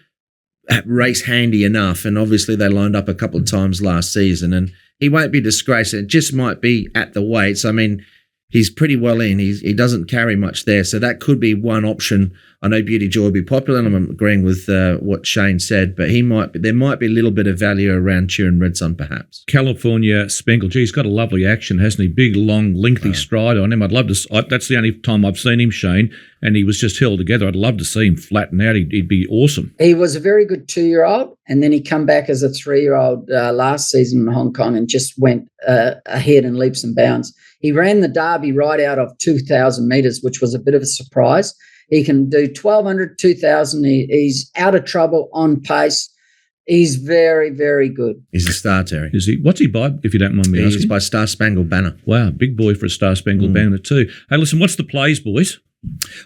race handy enough, and obviously they lined up a couple of times last season, and he won't be disgraced. It just might be at the weights. I mean, he's pretty well in. He doesn't carry much there, so that could be one option. I know Beauty Joy will be popular, and I'm agreeing with what Shane said, but there might be a little bit of value around Turin Red Sun, perhaps. California Spangle, he's got a lovely action, hasn't he? Big, long, lengthy stride on him. I'd love to. That's the only time I've seen him, Shane, and he was just held together. I'd love to see him flatten out. He'd be awesome. He was a very good 2-year-old, and then he come back as a 3-year-old last season in Hong Kong and just went ahead in leaps and bounds. He ran the Derby right out of 2,000 metres, which was a bit of a surprise. He can do 1,200, 2,000. He's out of trouble on pace. He's very, very good. He's a star, Terry. Is he? What's he by, if you don't mind me asking? He's by Star Spangled Banner. Wow, big boy for a Star Spangled Banner too. Hey, listen, what's the plays, boys?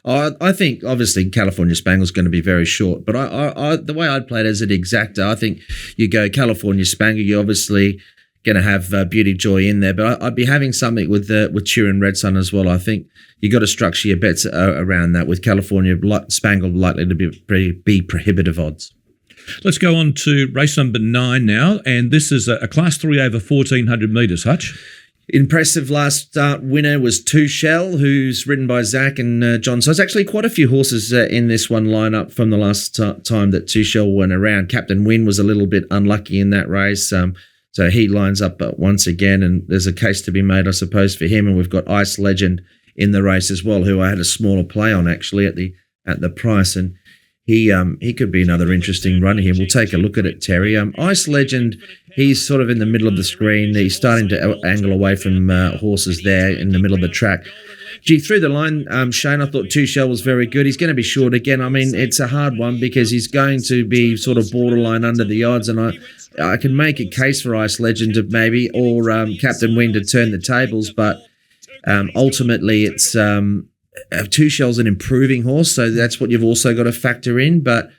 I think obviously California Spangle's going to be very short, but I the way I'd play it as an exacta, I think you go California Spangle. You're obviously going to have Beauty Joy in there, but I'd be having something with Turin Red Sun as well. I think you got to structure your bets around that with California Spangle likely to be prohibitive odds. Let's go on to race number 9 now, and this is a Class 3 over 1,400 metres, Hutch. Impressive last start winner was Two Shell, who's ridden by Zac and John. So it's actually quite a few horses in this one lineup from the last time that Two Shell went around. Captain Win was a little bit unlucky in that race. So he lines up once again, and there's a case to be made, I suppose, for him. And we've got Ice Legend in the race as well, who I had a smaller play on actually at the price, and he could be another interesting runner here. We'll take a look at it, Terry. Ice Legend, he's sort of in the middle of the screen. He's starting to angle away from horses there in the middle of the track. Through the line, Shane, I thought Two Shell was very good. He's going to be short again. I mean, it's a hard one because he's going to be sort of borderline under the odds, and I can make a case for Ice Legend to maybe, or Captain Win to turn the tables, but ultimately it's Two Shell's an improving horse, so that's what you've also got to factor in, but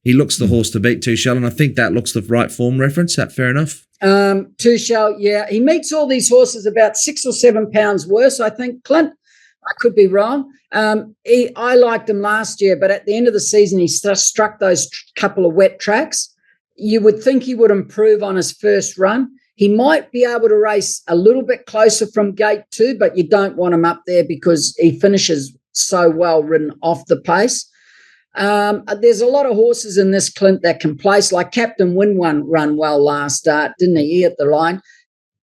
he looks the horse to beat Two Shell, and I think that looks the right form reference. Is that fair enough? Two Shell, yeah. He meets all these horses about 6 or 7 pounds worse, I think, Clint. I could be wrong. I liked him last year, but at the end of the season, he struck those couple of wet tracks. You would think he would improve on his first run. He might be able to race a little bit closer from gate 2, but you don't want him up there because he finishes so well ridden off the pace. There's a lot of horses in this, Clint, that can place, like Captain Win run well last start, didn't he? He hit the line.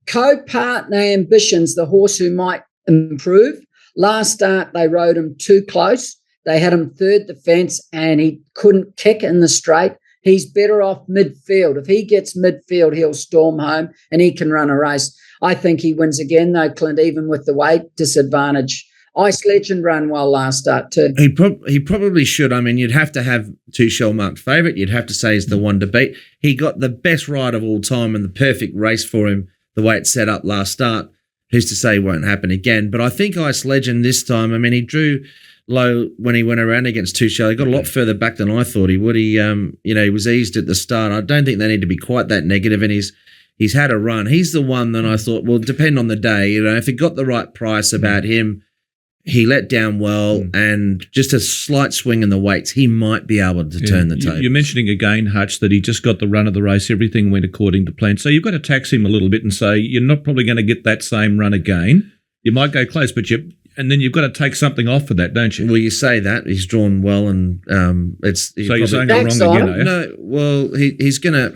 Co-partner Ambition's the horse who might improve. Last start, they rode him too close. They had him third defence and he couldn't kick in the straight. He's better off midfield. If he gets midfield, he'll storm home and he can run a race. I think he wins again, though, Clint, even with the weight disadvantage. Ice Legend ran well last start too. He probably should. I mean, you'd have to have Two Shell marked favourite. You'd have to say he's the one to beat. He got the best ride of all time and the perfect race for him, the way it's set up last start. Who's to say it won't happen again? But I think Ice Legend this time, I mean, he drew low when he went around against Two Shell. He got a lot further back than I thought he would. He was eased at the start. I don't think they need to be quite that negative, and he's had a run. He's the one that I thought, well, depend on the day. If he got the right price about him, he let down well, and just a slight swing in the weights, he might be able to turn the table. You're mentioning again, Hutch, that he just got the run of the race. Everything went according to plan. So you've got to tax him a little bit and say, you're not probably going to get that same run again. You might go close, and then you've got to take something off for that, don't you? Well, you say that. He's drawn well, and So you're saying I'm wrong again, are you? No, well, he's gonna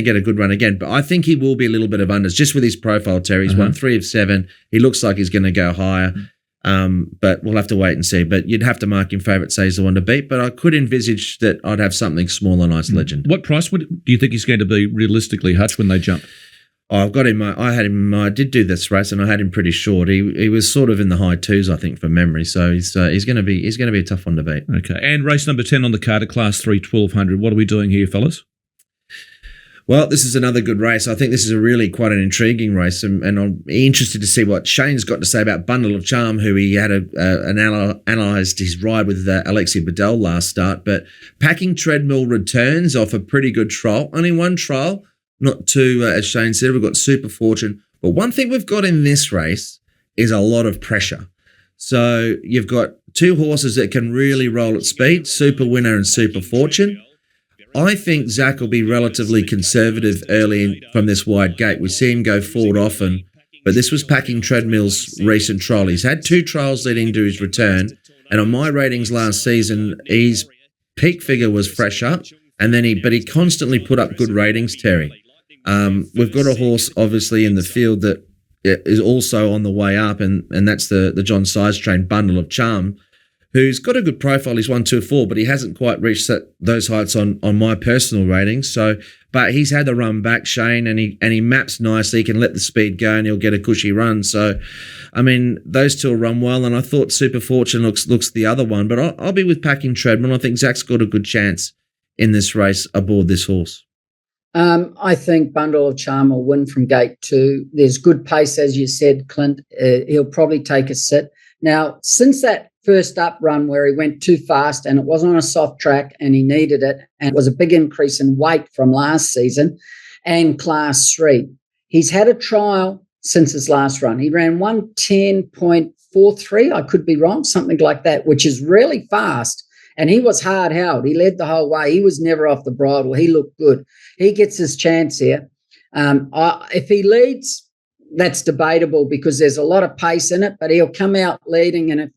get a good run again, but I think he will be a little bit of unders just with his profile, Terry. He's won 3 of 7. He looks like he's going to go higher. But we'll have to wait and see. But you'd have to mark him favourite, say he's the one to beat. But I could envisage that I'd have something small and Ice Legend. What price do you think he's going to be realistically, Hutch, when they jump? Oh, I've got him. I did do this race, and I had him pretty short. He was sort of in the high 2s, I think, from memory. So he's going to be a tough one to beat. Okay. And race number 10 on the card, Class 3 1200. What are we doing here, fellas? Well, this is another good race. I think this is really quite an intriguing race, and I'm interested to see what Shane's got to say about Bundle of Charm, who he had analysed his ride with Alexia Bedell last start. But Packing Treadmill returns off a pretty good trial. Only one trial, not two, as Shane said. We've got Super Fortune. But one thing we've got in this race is a lot of pressure. So you've got 2 horses that can really roll at speed, Super Winner and Super Fortune. I think Zac will be relatively conservative early from this wide gate. We see him go forward often, but this was Packing Treadmill's recent trial. He's had 2 trials leading to his return, and on my ratings last season, his peak figure was fresh up, and then he constantly put up good ratings, Terry. We've got a horse, obviously, in the field that is also on the way up, and that's the John Size trained Bundle of Charm, who's got a good profile. He's 1, 2, 4, but he hasn't quite reached those heights on my personal ratings. So, but he's had the run back, Shane, and he maps nicely. He can let the speed go, and he'll get a cushy run. So, I mean, those 2 will run well, and I thought Super Fortune looks the other one. But I'll be with Packing Treadmill. I think Zac's got a good chance in this race aboard this horse. I think Bundle of Charm will win from gate 2. There's good pace, as you said, Clint. He'll probably take a sit. Now, since that first up run where he went too fast and it was on a soft track and he needed it, and it was a big increase in weight from last season and Class 3, he's had a trial since his last run. He ran 110.43, I could be wrong, something like that, which is really fast. And he was hard held. He led the whole way. He was never off the bridle. He looked good. He gets his chance here. If he leads, that's debatable because there's a lot of pace in it, but he'll come out leading, and if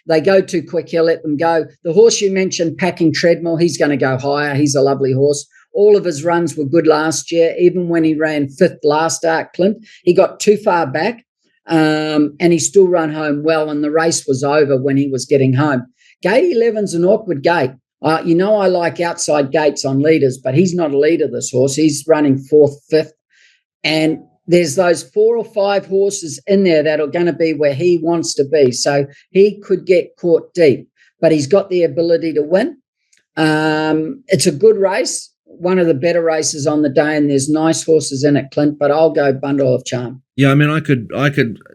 they go too quick, he'll let them go. The horse you mentioned, Packing Treadmill, he's going to go higher. He's a lovely horse. All of his runs were good last year. Even when he ran 5th last start, Clint, he got too far back, and he still ran home well, and the race was over when he was getting home. Gate 11's an awkward gate. I like outside gates on leaders, but he's not a leader, this horse. He's running 4th, 5th, and there's those 4 or 5 horses in there that are going to be where he wants to be. So he could get caught deep, but he's got the ability to win. It's a good race, one of the better races on the day, and there's nice horses in it, Clint, but I'll go Bundle of Charm. Yeah, I mean, I could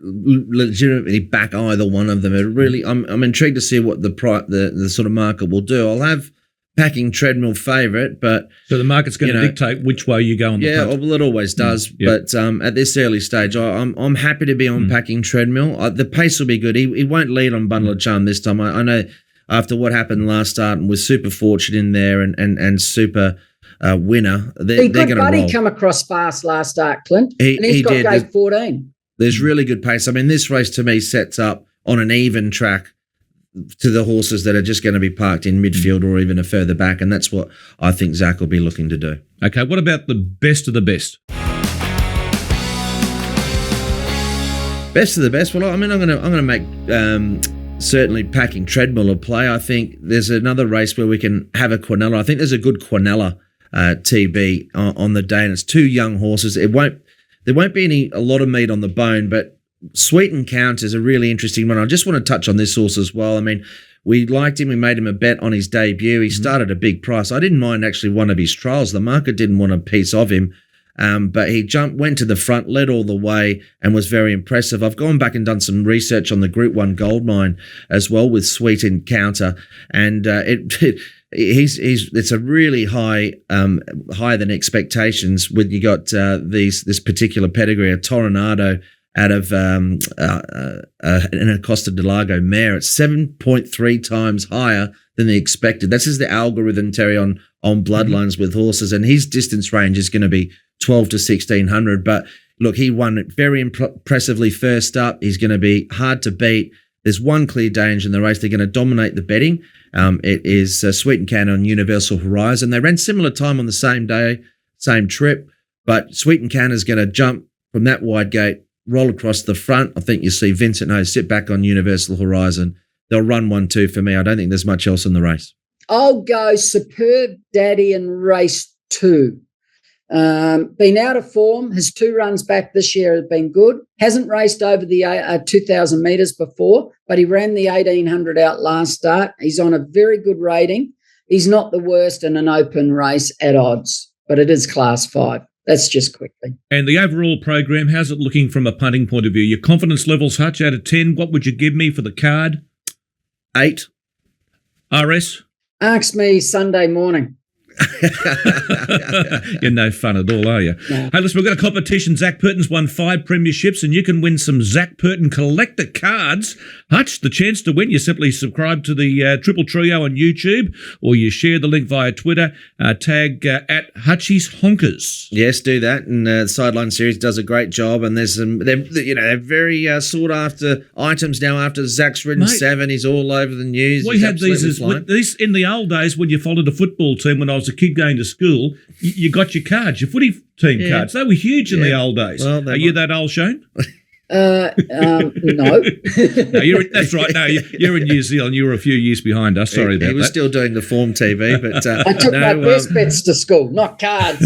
legitimately back either one of them. It really, I'm intrigued to see what the sort of market will do. I'll have Packing Treadmill favourite, but so the market's going to dictate which way you go on the punt. Yeah, well, it always does. But at this early stage, I'm happy to be on Packing Treadmill. The pace will be good. He won't lead on Bundle of Charm this time. I know after what happened last start and with Super Fortune in there and Super Winner, they're going to roll. Buddy come across fast last start, Clint, and he's got gate 14. There's really good pace. I mean, this race to me sets up on an even track to the horses that are just going to be parked in midfield or even a further back, and that's what I think Zac will be looking to do. Okay, what about the best of the best? Best of the best. Well, I mean, I'm going to make certainly packing treadmill of play. I think there's another race where we can have a Quinella. I think there's a good Quinella TB on the day, and it's 2 young horses. There won't be a lot of meat on the bone, but Sweet and Count is a really interesting one. I just want to touch on this horse as well. I mean, we liked him. We made him a bet on his debut. He started a big price. I didn't mind actually one of his trials. The market didn't want a piece of him. But he went to the front, led all the way, and was very impressive. I've gone back and done some research on the Group 1 Gold Mine as well with Sweet Encounter, and it's a really high, higher than expectations. When you got this particular pedigree, a Toronado out of an Acosta de Lago mare, it's 7.3 times higher than the expected. This is the algorithm, Terry, on Bloodlines with horses, and his distance range is going to be 12 to 1600. But look, he won it very impressively first up. He's going to be hard to beat. There's one clear danger in the race. They're going to dominate the betting. It is Sweet and Count on Universal Horizon. They ran similar time on the same day, same trip, but Sweet and Count is going to jump from that wide gate, roll across the front. I think you see Vincent Ho sit back on Universal Horizon. They'll run 1-2 for me. I don't think there's much else in the race. I'll go Superb Daddy in race 2. Been out of form. His 2 runs back this year have been good. Hasn't raced over the 2,000 metres before, but he ran the 1,800 out last start. He's on a very good rating. He's not the worst in an open race at odds, but it is Class 5. That's just quickly. And the overall program, how's it looking from a punting point of view? Your confidence levels, Hutch, out of 10, what would you give me for the card? 8. RS? Ask me Sunday morning. You're no fun at all, are you? No. Hey, listen, we've got a competition. Zac Purton's won 5 premierships, and you can win some Zac Purton collector cards. Hutch, the chance to win, you simply subscribe to the Triple Trio on YouTube, or you share the link via Twitter, tag at Hutchie's Honkers. Yes, do that. And the Sideline Series does a great job, and there's some, they're very sought after items now. After Zac's ridden 7, he's all over the news. We had these in the old days when you followed a football team. When I was a kid going to school, you got your cards, your footy team cards. They were huge in the old days. Well, are you that old, Shane? No. No, that's right. No, you're in New Zealand. You were a few years behind us. Sorry about that. He was still doing the Form TV, but I took my best bets to school, not cards.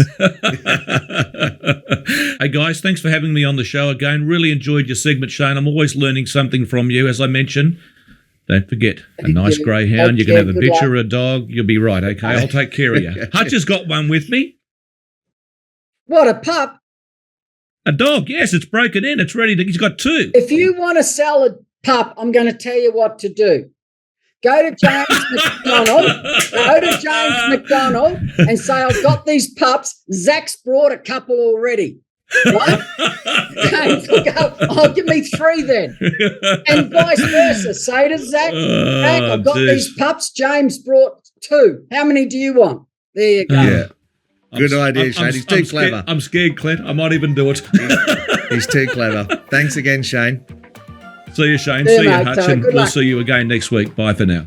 Hey guys, thanks for having me on the show again. Really enjoyed your segment, Shane. I'm always learning something from you. As I mentioned, don't forget, a nice greyhound. You can have a bitch or a dog. You'll be right, okay? I'll take care of you. Hutch has got one with me. What, a pup? A dog, yes. It's broken in. It's ready. He's got 2. If you want to sell a pup, I'm going to tell you what to do. Go to James McDonald and say, I've got these pups. Zac's brought a couple already. Right? James will go, oh, give me 3 then. And vice versa. Say to Zac, Zac, I've got these pups. James brought 2. How many do you want? There you go. Yeah. Good idea, Shane. He's too clever. I'm scared, Clint. I might even do it. He's too clever. Thanks again, Shane. See you, Shane. See you, Hutch. And we'll see you again next week. Bye for now.